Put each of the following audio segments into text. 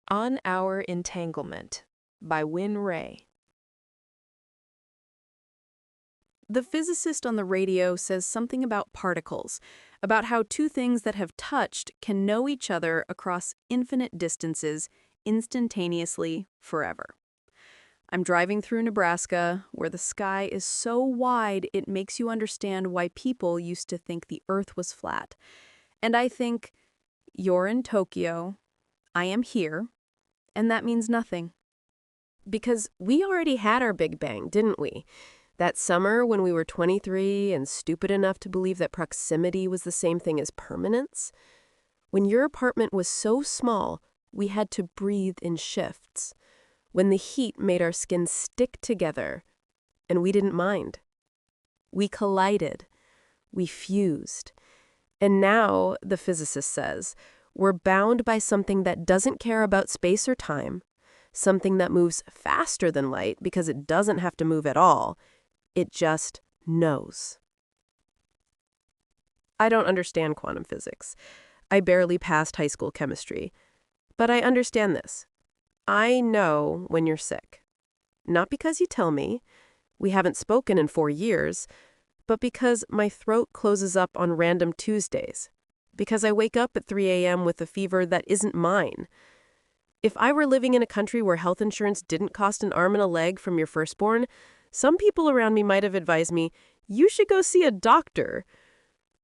On Our Entanglement by Wynn Ray. The physicist on the radio says something about particles, about how two things that have touched can know each other across infinite distances, instantaneously, forever. I'm driving through Nebraska, where the sky is so wide it makes you understand why people used to think the Earth was flat. And I think, you're in Tokyo, I am here, and that means nothing. Because we already had our Big Bang, didn't we? That summer when we were 23 and stupid enough to believe that proximity was the same thing as permanence? When your apartment was so small, we had to breathe in shifts. When the heat made our skin stick together, and we didn't mind. We collided. We fused. And now, the physicist says, we're bound by something that doesn't care about space or time, something that moves faster than light because it doesn't have to move at all. It just knows. I don't understand quantum physics. I barely passed high school chemistry. But I understand this. I know when you're sick. Not because you tell me. We haven't spoken in 4 years. But because my throat closes up on random Tuesdays. Because I wake up at 3 a.m. with a fever that isn't mine. If I were living in a country where health insurance didn't cost an arm and a leg from your firstborn, some people around me might have advised me, you should go see a doctor.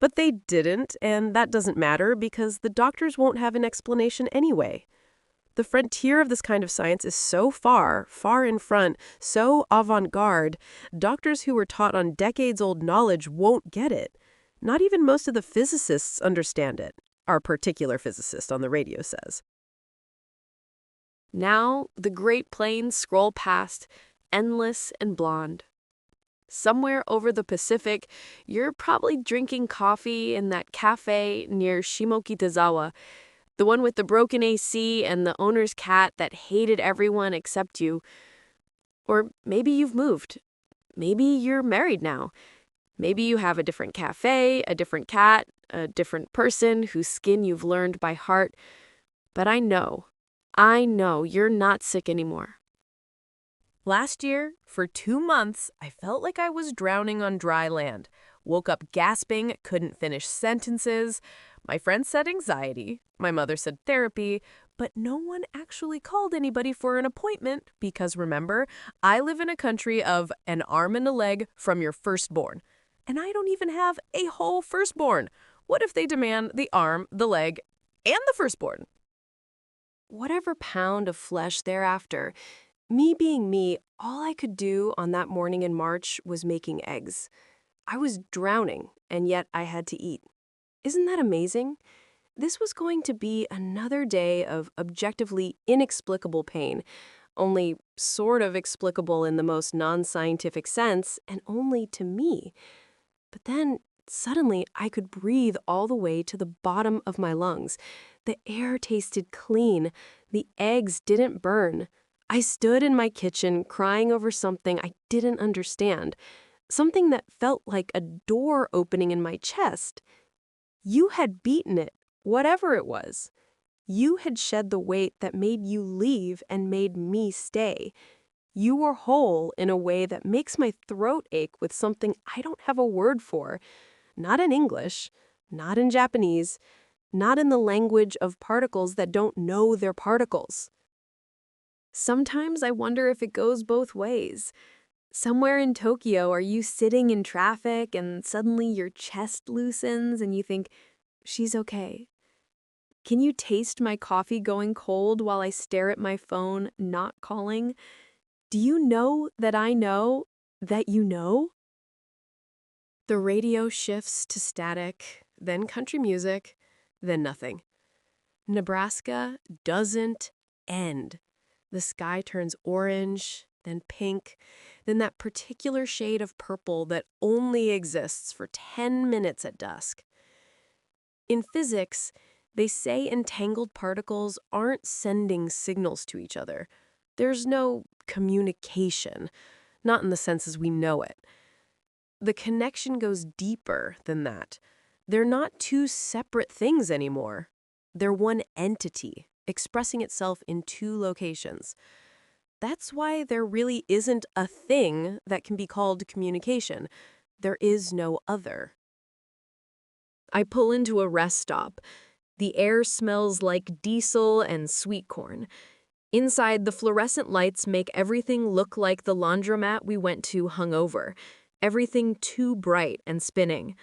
But they didn't, and that doesn't matter because the doctors won't have an explanation anyway. The frontier of this kind of science is so far, far in front, so avant-garde, doctors who were taught on decades-old knowledge won't get it. Not even most of the physicists understand it, our particular physicist on the radio says. Now, the Great Plains scroll past, endless and blonde. Somewhere over the Pacific, you're probably drinking coffee in that cafe near Shimokitazawa, the one with the broken AC and the owner's cat that hated everyone except you. Or maybe you've moved. Maybe you're married now. Maybe you have a different cafe, a different cat, a different person whose skin you've learned by heart. But I know you're not sick anymore. Last year, for 2 months, I felt like I was drowning on dry land. Woke up gasping, couldn't finish sentences. My friends said anxiety. My mother said therapy. But no one actually called anybody for an appointment because, remember, I live in a country of an arm and a leg from your firstborn. And I don't even have a whole firstborn. What if they demand the arm, the leg, and the firstborn? Whatever pound of flesh thereafter, me being me, all I could do on that morning in March was making eggs. I was drowning, and yet I had to eat. Isn't that amazing? This was going to be another day of objectively inexplicable pain, only sort of explicable in the most non-scientific sense, and only to me. But then, suddenly, I could breathe all the way to the bottom of my lungs. The air tasted clean. The eggs didn't burn. I stood in my kitchen crying over something I didn't understand, something that felt like a door opening in my chest. You had beaten it, whatever it was. You had shed the weight that made you leave and made me stay. You were whole in a way that makes my throat ache with something I don't have a word for. Not in English, not in Japanese, not in the language of particles that don't know they're particles. Sometimes I wonder if it goes both ways. Somewhere in Tokyo, are you sitting in traffic and suddenly your chest loosens and you think, she's okay? Can you taste my coffee going cold while I stare at my phone, not calling? Do you know that I know that you know? The radio shifts to static, then country music, then nothing. Nebraska doesn't end. The sky turns orange, then pink, then that particular shade of purple that only exists for 10 minutes at dusk. In physics, they say entangled particles aren't sending signals to each other. There's no communication, not in the sense as we know it. The connection goes deeper than that. They're not two separate things anymore. They're one entity, expressing itself in two locations. That's why there really isn't a thing that can be called communication. There is no other. I pull into a rest stop. The air smells like diesel and sweet corn. Inside, the fluorescent lights make everything look like the laundromat we went to hungover. Everything too bright and spinning.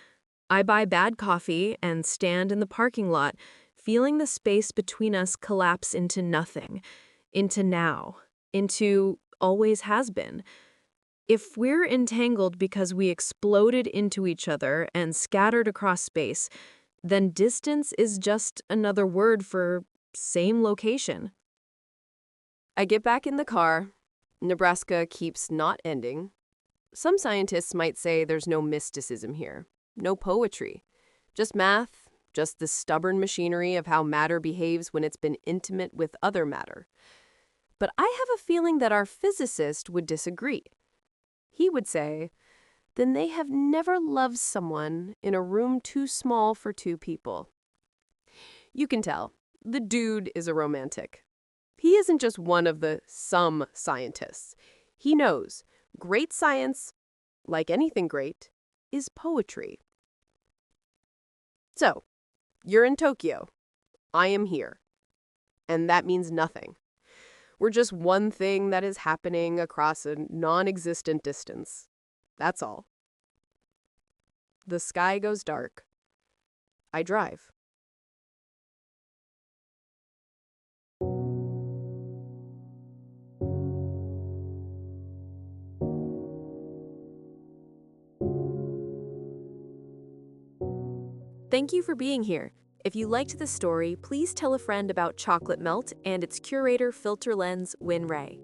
I buy bad coffee and stand in the parking lot, feeling the space between us collapse into nothing, into now, into always has been. If we're entangled because we exploded into each other and scattered across space, then distance is just another word for same location. I get back in the car. Nebraska keeps not ending. Some scientists might say there's no mysticism here, no poetry, just math, just the stubborn machinery of how matter behaves when it's been intimate with other matter. But I have a feeling that our physicist would disagree. He would say, then they have never loved someone in a room too small for two people. You can tell, the dude is a romantic. He isn't just one of the some scientists. He knows great science, like anything great, is poetry. So, you're in Tokyo. I am here. And that means nothing. We're just one thing that is happening across a non-existent distance. That's all. The sky goes dark. I drive. Thank you for being here. If you liked this story, please tell a friend about Chocolate Melt and its curator-filter-lens, Wynn Ray.